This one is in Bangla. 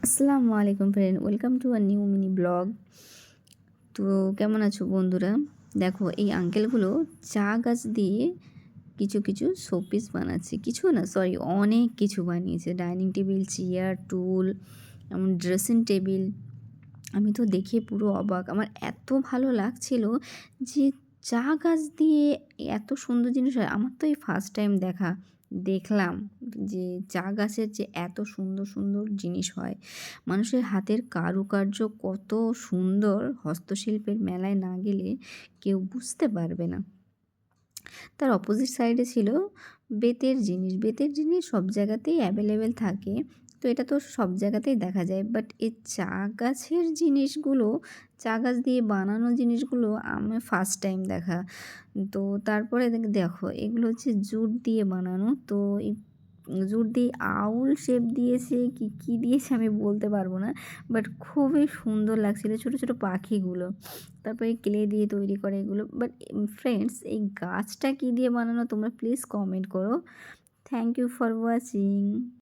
আসসালামু আলাইকুম friend, welcome to a new mini blog. তো কেমন আছো বন্ধুরা? দেখো এই আঙ্কেলগুলো চা গাছ দিয়ে কিছু কিছু শোপিস বানাচ্ছে। কিছু না, সরি, অনেক কিছু বানিয়েছে। ডাইনিং টেবিল, চেয়ার, টুল, এমন ড্রেসিং টেবিল। আমি তো দেখে পুরো অবাক। আমার এত ভালো লাগছিল যে চা গাছ দিয়ে এত সুন্দর জিনিস হয়। আমার তো এই ফার্স্ট টাইম দেখলাম যে চা গাছের যে এত সুন্দর সুন্দর জিনিস হয়। মানুষের হাতের কারুকার্য কত সুন্দর, হস্তশিল্পের মেলায় না গেলে কেউ বুঝতে পারবে না। তার অপোজিট সাইডে ছিল বেতের জিনিস। বেতের জিনিস সব জায়গাতেই অ্যাভেলেবেল থাকে, তো এটা তো সব জায়গাতেই দেখা যায়। বাট এই চা গাছের জিনিসগুলো, চা গাছ দিয়ে বানানো জিনিসগুলো আমি ফার্স্ট টাইম দেখা। তো তারপরে দেখো এগুলো হচ্ছে জুট দিয়ে বানানো। তো এই জুট দিয়ে আউল শেপ দিয়েছে, কি কি দিয়েছে আমি বলতে পারবো না, বাট খুবই সুন্দর লাগছিল ছোট ছোট পাখিগুলো। তারপরে ক্লে দিয়ে তৈরি করে এগুলো। বাট ফ্রেন্ডস, এই গাছটা কী দিয়ে বানানো তোমরা প্লিজ কমেন্ট করো। Thank you for watching.